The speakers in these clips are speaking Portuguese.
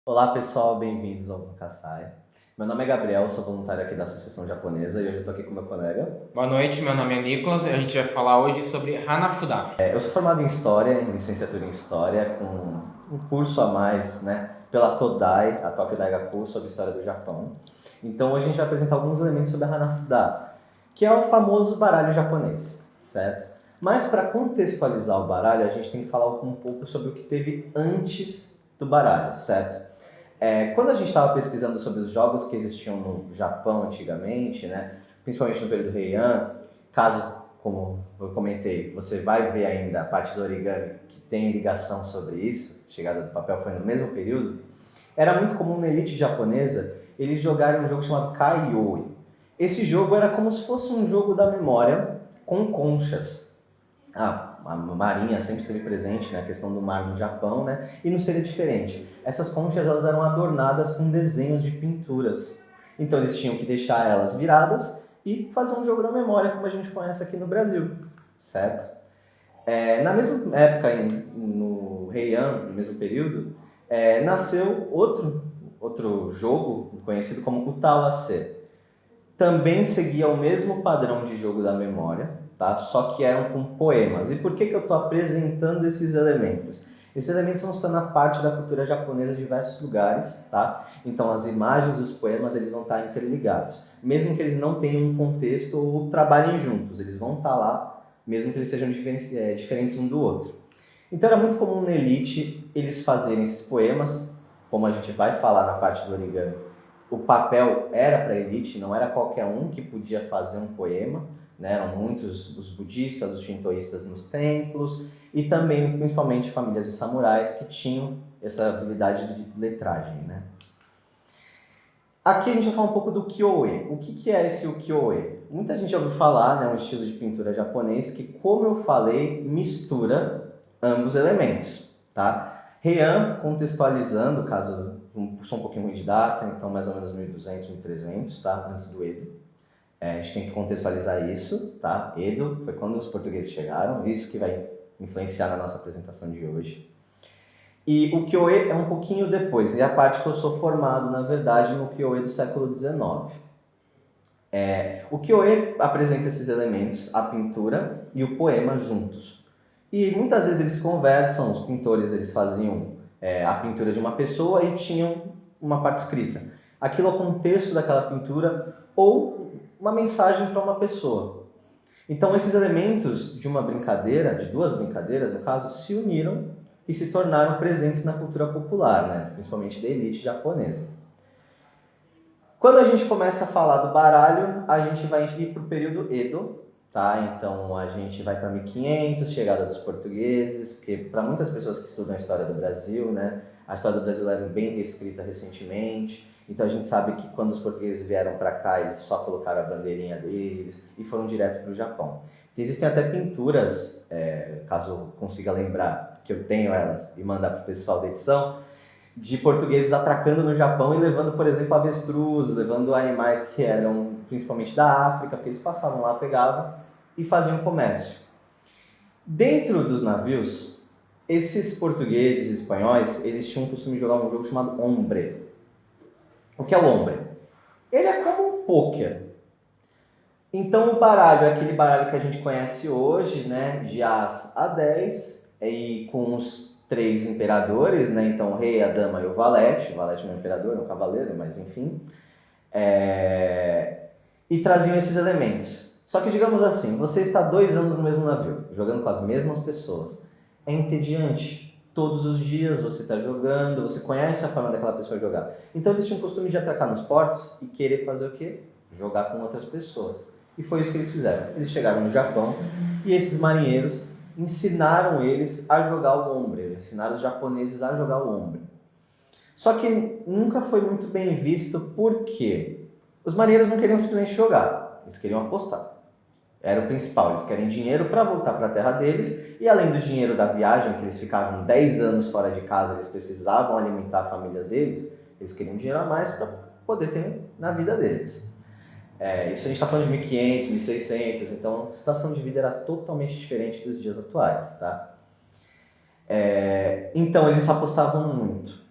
Olá pessoal, bem-vindos ao Bunkasai. Meu nome é Gabriel, sou voluntário aqui da Associação Japonesa e hoje eu estou aqui com meu colega. Boa noite, meu nome é Nicolas e a gente vai falar hoje sobre Hanafuda. Eu sou formado em História, em licenciatura em História, com um curso a mais, pela Todai, a Tokyo Daigaku, sobre História do Japão. Então hoje a gente vai apresentar alguns elementos sobre a Hanafuda, que é o famoso baralho japonês, certo? Mas para contextualizar o baralho, a gente tem que falar um pouco sobre o que teve antes do baralho, certo? Quando a gente estava pesquisando sobre os jogos que existiam no Japão antigamente, principalmente no período Heian, caso, como eu comentei, você vai ver ainda a parte do origami que tem ligação sobre isso, a chegada do papel foi no mesmo período, era muito comum na elite japonesa eles jogarem um jogo chamado Kaioi. Esse jogo era como se fosse um jogo da memória com conchas. A marinha sempre esteve presente, a questão do mar no Japão, e não seria diferente. Essas conchas elas eram adornadas com desenhos de pinturas. Então eles tinham que deixar elas viradas e fazer um jogo da memória, como a gente conhece aqui no Brasil, certo? Na mesma época, no Heian, no mesmo período, nasceu outro jogo conhecido como Utawase. Também seguia o mesmo padrão de jogo da memória, tá? Só que eram com poemas. E por que eu estou apresentando esses elementos? Esses elementos vão se tornar parte da cultura japonesa em diversos lugares, tá? Então as imagens e os poemas eles vão estar interligados. Mesmo que eles não tenham um contexto ou trabalhem juntos, eles vão estar lá, mesmo que eles sejam diferentes um do outro. Então era muito comum na elite eles fazerem esses poemas, como a gente vai falar na parte do origami. O papel era para a elite, não era qualquer um que podia fazer um poema, eram muitos os budistas, os shintoístas nos templos e também, principalmente, famílias de samurais que tinham essa habilidade de letragem. Aqui a gente vai falar um pouco do Kyoe. O que é esse Kyoe? Muita gente já ouviu falar, um estilo de pintura japonês que, como eu falei, mistura ambos elementos, tá? Heian, contextualizando, caso sou um pouquinho ruim de data, então mais ou menos 1200, 1300, tá? Antes do Edo. A gente tem que contextualizar isso, tá? Edo foi quando os portugueses chegaram, isso que vai influenciar na nossa apresentação de hoje. E o Kyoe é um pouquinho depois, e a parte que eu sou formado, na verdade, no Kyoe do século XIX. O Kyoe apresenta esses elementos, a pintura e o poema juntos. E muitas vezes eles conversam, os pintores eles faziam a pintura de uma pessoa e tinham uma parte escrita. Aquilo é o contexto daquela pintura ou uma mensagem para uma pessoa. Então esses elementos de uma brincadeira, de duas brincadeiras no caso, se uniram e se tornaram presentes na cultura popular, principalmente da elite japonesa. Quando a gente começa a falar do baralho, a gente vai ir para o período Edo, tá? Então a gente vai para 1500, chegada dos portugueses, porque para muitas pessoas que estudam a história do Brasil, a história do Brasil é bem descrita recentemente. Então a gente sabe que quando os portugueses vieram para cá, eles só colocaram a bandeirinha deles e foram direto para o Japão. Então, existem até pinturas, caso eu consiga lembrar, que eu tenho elas e mandar para o pessoal da edição, de portugueses atracando no Japão e levando, por exemplo, avestruz, levando animais que eram principalmente da África, porque eles passavam lá, pegavam e faziam comércio. Dentro dos navios, esses portugueses e espanhóis, eles tinham o costume de jogar um jogo chamado Hombre. O que é o Hombre? Ele é como um pôquer. Então o baralho é aquele baralho que a gente conhece hoje, de As a 10, e com os três imperadores, então o rei, a dama e o valete não é um imperador, é um cavaleiro, mas enfim, e traziam esses elementos. Só que digamos assim, você está 2 anos no mesmo navio, jogando com as mesmas pessoas, é entediante. Todos os dias você está jogando, você conhece a forma daquela pessoa jogar. Então eles tinham o costume de atracar nos portos e querer fazer o quê? Jogar com outras pessoas. E foi isso que eles fizeram. Eles chegaram no Japão e esses marinheiros ensinaram eles a jogar o Hombre, ensinaram os japoneses a jogar o Hombre. Só que nunca foi muito bem visto porque os marinheiros não queriam simplesmente jogar, eles queriam apostar. Era o principal, eles querem dinheiro para voltar para a terra deles e além do dinheiro da viagem, que eles ficavam 10 anos fora de casa, eles precisavam alimentar a família deles, eles queriam dinheiro a mais para poder ter na vida deles. Isso a gente está falando de 1500, 1600, então a situação de vida era totalmente diferente dos dias atuais, tá? Então eles apostavam muito.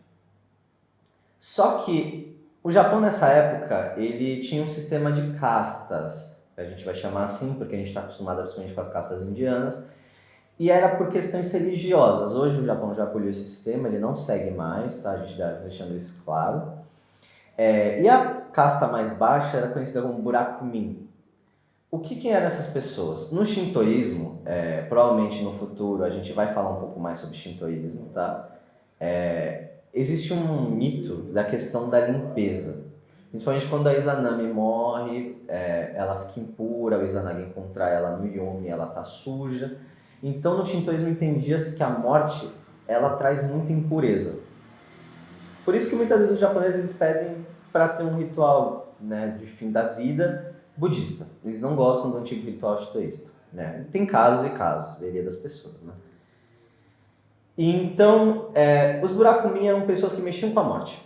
Só que o Japão nessa época, ele tinha um sistema de castas, a gente vai chamar assim, porque a gente está acostumado principalmente com as castas indianas, e era por questões religiosas. Hoje o Japão já aboliu esse sistema, ele não segue mais, tá? A gente está deixando isso claro. E a casta mais baixa era conhecida como Burakumin. O que eram essas pessoas? No shintoísmo, provavelmente no futuro a gente vai falar um pouco mais sobre shintoísmo, tá? Existe um mito da questão da limpeza. Principalmente quando a Izanami morre, ela fica impura, o Izanagi encontra ela no Yomi, ela tá suja. Então no shintoísmo entendia-se que a morte ela traz muita impureza. Por isso que muitas vezes os japoneses eles pedem para ter um ritual, né, de fim da vida budista. Eles não gostam do antigo ritual shintoísta, né? Tem casos e casos, varia das pessoas, né? E então, os Burakumin eram pessoas que mexiam com a morte.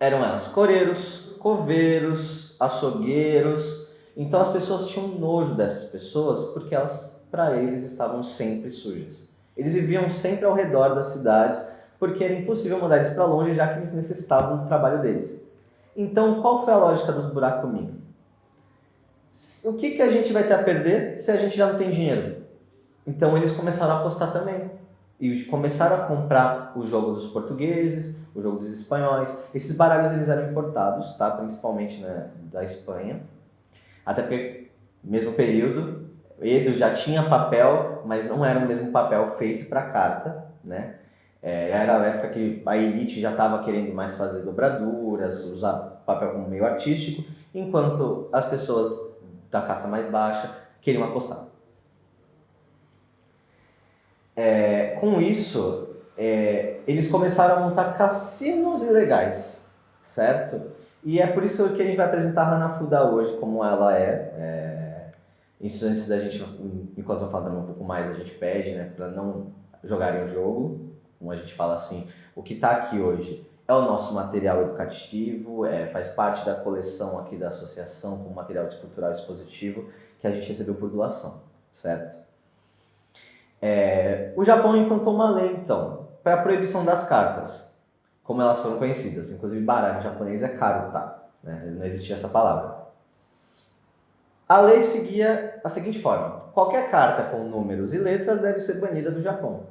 Eram elas coreiros, coveiros, açougueiros. Então as pessoas tinham nojo dessas pessoas porque elas, para eles, estavam sempre sujas. Eles viviam sempre ao redor das cidades porque era impossível mandar eles para longe já que eles necessitavam do trabalho deles. Então, qual foi a lógica dos Burakumin? O que a gente vai ter a perder se a gente já não tem dinheiro? Então eles começaram a apostar também. E começaram a comprar o jogo dos portugueses, o jogo dos espanhóis. Esses baralhos eles eram importados, tá? Principalmente, né, da Espanha. Até porque, mesmo período, Edo já tinha papel, mas não era o mesmo papel feito para carta, né? Era a época que a elite já estava querendo mais fazer dobraduras, usar papel como meio artístico, enquanto as pessoas da casta mais baixa queriam apostar. Com isso, eles começaram a montar cassinos ilegais, certo? E é por isso que a gente vai apresentar a Hanafuda hoje, como ela é. Isso antes da gente, o Nicolas vai falar também um pouco mais, a gente pede, né, para não jogarem o jogo, como a gente fala assim, o que está aqui hoje é o nosso material educativo, faz parte da coleção aqui da associação como material cultural expositivo que a gente recebeu por doação, certo? O Japão implantou uma lei, então, para a proibição das cartas, como elas foram conhecidas. Inclusive, baralho em japonês é karuta, né? Não existia essa palavra. A lei seguia a seguinte forma: qualquer carta com números e letras deve ser banida do Japão.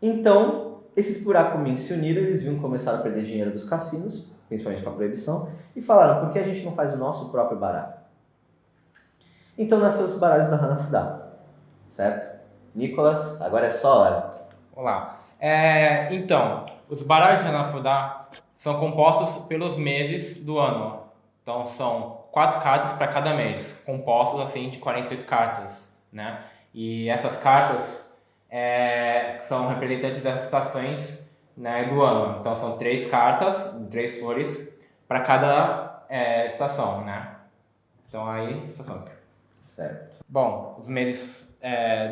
Então, esses Burakumin se uniram, eles viram começar a perder dinheiro dos cassinos, principalmente com a proibição, e falaram: por que a gente não faz o nosso próprio baralho? Então nasceu os baralhos da Hanafuda, certo? Nicolas, agora é só hora. Olá. Então, os baralhos de Hanafuda são compostos pelos meses do ano. Então, são 4 cartas para cada mês, compostos assim de 48 cartas, né? E essas cartas são representantes das estações, né, do ano. Então, são 3 cartas, 3 flores para cada estação, né? Então, aí, estação. Certo. Bom, os meses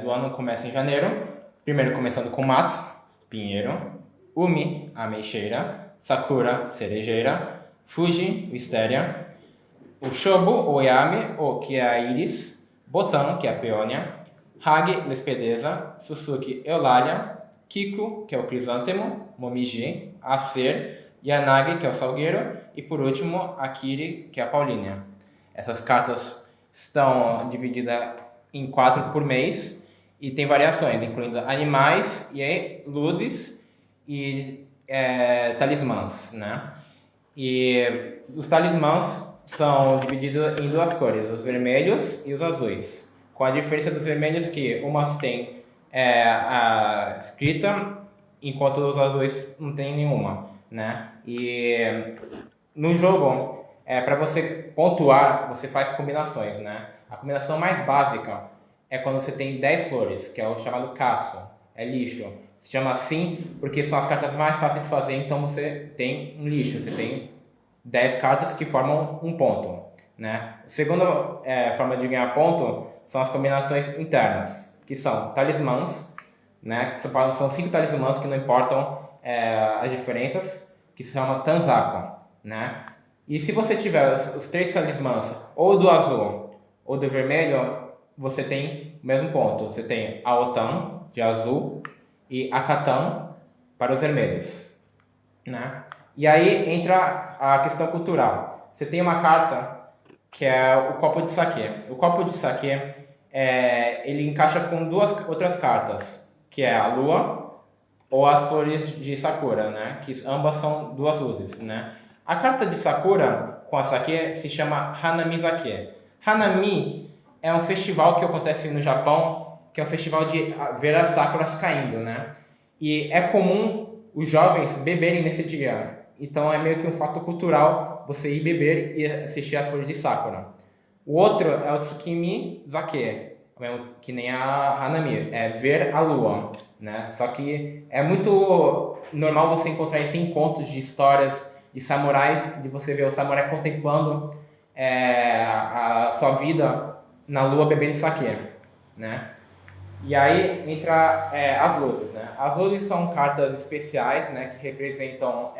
do ano começam em janeiro. Primeiro começando com Matsu, pinheiro. Umi, ameixeira. Sakura, cerejeira. Fuji, wisteria. O Shobo, o Yami, que é a íris. Botan, que é a peônia. Hage, lespedeza. Suzuki, eulália. Kiko, que é o crisântemo. Momiji, acer. Yanagi, que é o salgueiro. E por último, Akiri, que é a paulínia. Essas cartas estão divididas em 4 por mês e tem variações, incluindo animais e luzes e talismãs, né? E os talismãs são divididos em 2 cores, os vermelhos e os azuis, com a diferença dos vermelhos que umas têm a escrita, enquanto os azuis não tem nenhuma, né? E no jogo, para você pontuar, você faz combinações, né? A combinação mais básica é quando você tem 10 flores, que é o chamado caço, é lixo. Se chama assim porque são as cartas mais fáceis de fazer, então você tem um lixo, você tem 10 cartas que formam um ponto, né? A segunda forma de ganhar ponto são as combinações internas, que são talismãs, né? São 5 talismãs que não importam as diferenças, que se chama Tanzakon, né? E se você tiver os 3 talismãs, ou do azul ou do vermelho, você tem o mesmo ponto. Você tem Aotan, de azul, e Akatan, para os vermelhos, né? E aí entra a questão cultural. Você tem uma carta que é o copo de saquê. O copo de saquê, ele encaixa com duas outras cartas, que é a lua ou as flores de sakura, né? Que ambas são duas luzes, né? A carta de sakura com a saquê se chama Hanami Sake. Hanami é um festival que acontece no Japão, que é um festival de ver as sakuras caindo, né? E é comum os jovens beberem nesse dia. Então é meio que um fato cultural você ir beber e assistir as flores de sakura. O outro é o Tsukimi Sake, que nem a Hanami, é ver a lua, né? Só que é muito normal você encontrar esse encontros de histórias de samurais, de você ver o samurai contemplando a sua vida na lua bebendo sake, né? E aí entra as luzes, né? As luzes são cartas especiais, né, que representam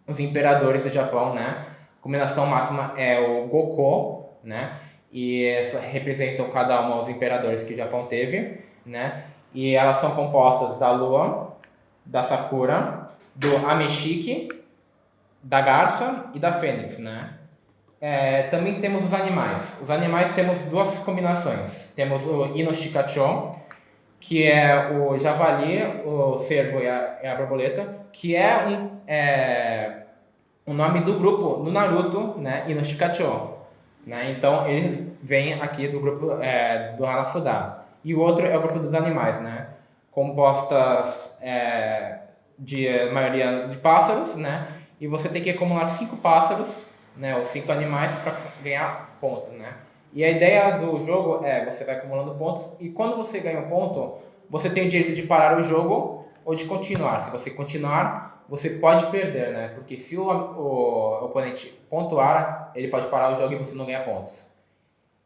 os imperadores do Japão, né? A combinação máxima é o Gokō, né? E representam cada um dos imperadores que o Japão teve, né? E elas são compostas da lua, da sakura, do ameshiki, da garça e da fênix, né? Também temos os animais. Os animais temos duas combinações. Temos o Inoshikacho, que é o javali, o cervo e a borboleta, que o nome do grupo no Naruto, né, Inoshikacho, né? Então eles vêm aqui do grupo do Hanafuda. E o outro é o grupo dos animais, né? Compostas de maioria de pássaros, né? E você tem que acumular 5 pássaros, né, ou 5 animais para ganhar pontos, né? E a ideia do jogo é você vai acumulando pontos e quando você ganha um ponto, você tem o direito de parar o jogo ou de continuar. Se você continuar, você pode perder, né? Porque se o oponente pontuar, ele pode parar o jogo e você não ganha pontos.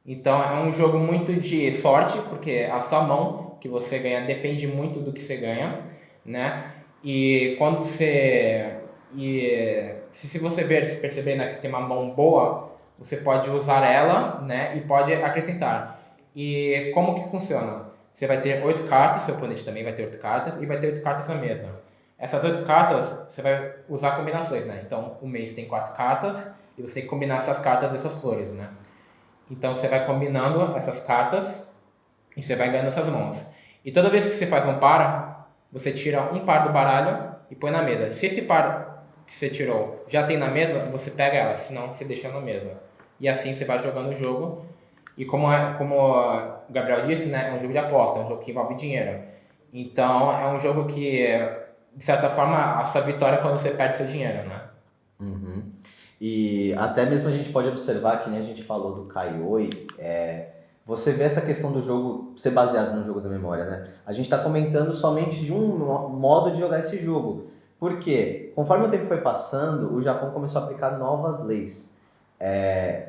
Então é um jogo muito de sorte, porque a sua mão que você ganha depende muito do que você ganha, né? E quando você se você perceber, né, que você tem uma mão boa, você pode usar ela, né, e pode acrescentar. E como que funciona? Você vai ter 8 cartas, seu oponente também vai ter 8 cartas e vai ter 8 cartas na mesa. Essas 8 cartas você vai usar combinações, né? Então o mês tem 4 cartas e você tem que combinar essas cartas dessas flores, né? Então você vai combinando essas cartas e você vai ganhando essas mãos. E toda vez que você faz um par, você tira um par do baralho e põe na mesa. Se esse par que você tirou já tem na mesa, você pega ela, senão você deixa na mesa. E assim você vai jogando o jogo. E como o Gabriel disse, né, é um jogo de aposta, é um jogo que envolve dinheiro. Então é um jogo que, de certa forma, a sua vitória é quando você perde seu dinheiro, né? Uhum. E até mesmo a gente pode observar que nem a gente falou do Kaioi, você vê essa questão do jogo ser baseado no jogo da memória, né? A gente está comentando somente de um modo de jogar esse jogo. Por quê? Conforme o tempo foi passando, o Japão começou a aplicar novas leis.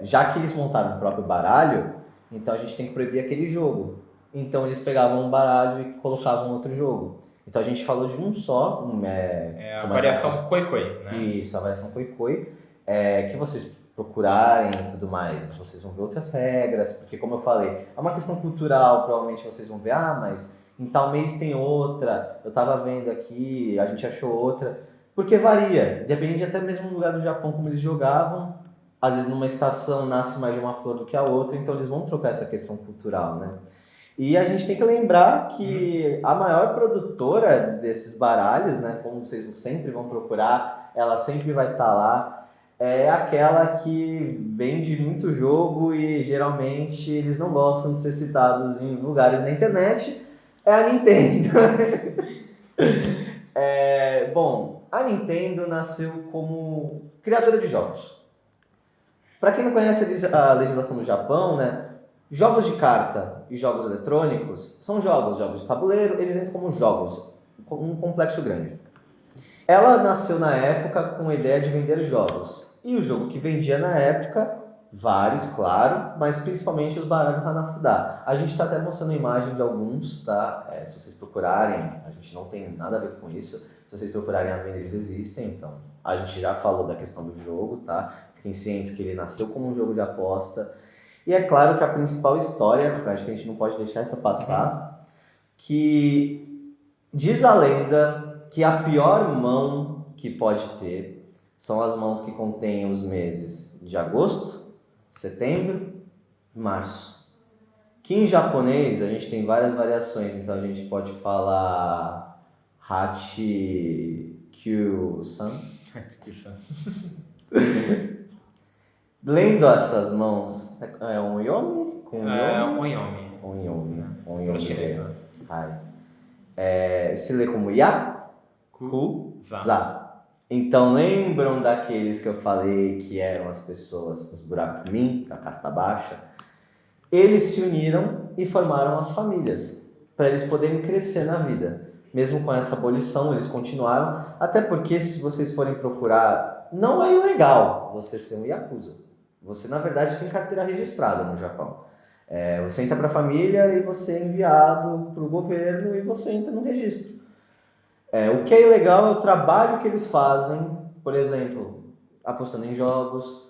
Já que eles montaram o próprio baralho, então a gente tem que proibir aquele jogo. Então eles pegavam um baralho e colocavam outro jogo. Então a gente falou de um só, É a foi mais variação Koi-Koi, né? isso, a variação Koi-Koi, que vocês procurarem e tudo mais, vocês vão ver outras regras, porque como eu falei, é uma questão cultural, provavelmente vocês vão ver, mas em tal mês tem outra, eu tava vendo aqui, a gente achou outra, porque varia, depende até mesmo do lugar do Japão como eles jogavam, às vezes numa estação nasce mais de uma flor do que a outra, então eles vão trocar essa questão cultural, né? E a gente tem que lembrar que a maior produtora desses baralhos, né, como vocês sempre vão procurar, ela sempre vai estar lá, é aquela que vende muito jogo e geralmente eles não gostam de ser citados em lugares na internet, é a Nintendo. Bom, a Nintendo nasceu como criadora de jogos. Para quem não conhece a legislação do Japão, né, jogos de carta e jogos eletrônicos são jogos de tabuleiro, eles entram como jogos, um complexo grande. Ela nasceu na época com a ideia de vender jogos. E o jogo que vendia na época, vários, claro, mas principalmente os baralhos Hanafuda. A gente está até mostrando a imagem de alguns, tá? Se vocês procurarem, a gente não tem nada a ver com isso. Se vocês procurarem a venda, eles existem. Então, a gente já falou da questão do jogo, tá? Fiquem cientes que ele nasceu como um jogo de aposta. E é claro que a principal história, porque eu acho que a gente não pode deixar essa passar, que diz a lenda que a pior mão que pode ter são as mãos que contêm os meses de agosto, setembro, março. Que em japonês a gente tem várias variações, então a gente pode falar Hachi-kyu-san. Lendo essas mãos, é um yomi? Com Onyomi. Onyomi. Pro chinês, né? Se lê como Yaku-za. Então lembram daqueles que eu falei que eram as pessoas dos buracos min, da casta baixa? Eles se uniram e formaram as famílias, para eles poderem crescer na vida. Mesmo com essa abolição, eles continuaram, até porque se vocês forem procurar, não é ilegal você ser um Yakuza. Você, na verdade, tem carteira registrada no Japão. Você entra para a família e você é enviado para o governo e você entra no registro. O que é ilegal é o trabalho que eles fazem, por exemplo, apostando em jogos,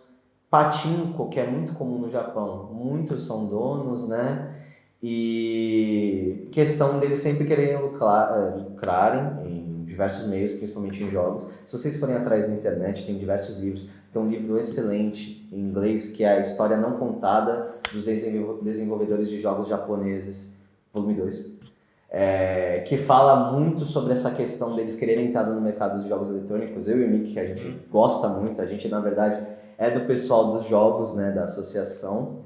pachinko, que é muito comum no Japão, muitos são donos, né? E questão deles sempre quererem lucrarem em diversos meios, principalmente em jogos. Se vocês forem atrás na internet, tem diversos livros. Tem um livro excelente em inglês, que é A História Não Contada dos Desenvolvedores de Jogos Japoneses, volume 2. Que fala muito sobre essa questão deles quererem entrar no mercado de jogos eletrônicos. Eu e o Nick, que a gente gosta muito, a gente na verdade é do pessoal dos jogos, né, da associação,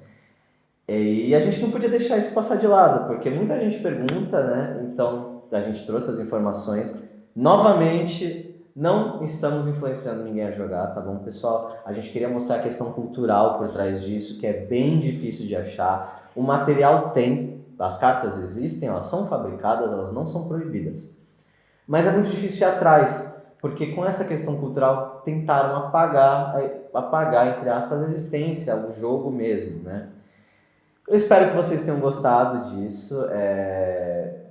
e a gente não podia deixar isso passar de lado, porque muita gente pergunta, né, então a gente trouxe as informações. Novamente, não estamos influenciando ninguém a jogar, tá bom, pessoal? A gente queria mostrar a questão cultural por trás disso, que é bem difícil de achar. O material tem, as cartas existem, elas são fabricadas, elas não são proibidas. Mas é muito difícil ir atrás, porque com essa questão cultural tentaram apagar, entre aspas, a existência, o jogo mesmo, né? Eu espero que vocês tenham gostado disso.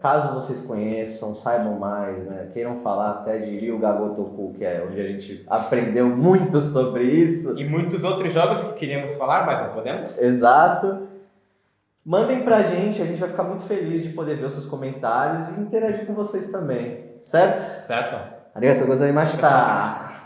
Caso vocês conheçam, saibam mais, né? Queiram falar até de Ryuga Gotoku, que é onde a gente aprendeu muito sobre isso. E muitos outros jogos que queríamos falar, mas não podemos. Exato. Mandem pra gente, a gente vai ficar muito feliz de poder ver os seus comentários e interagir com vocês também, certo? Certo. Arigatou gozaimashita!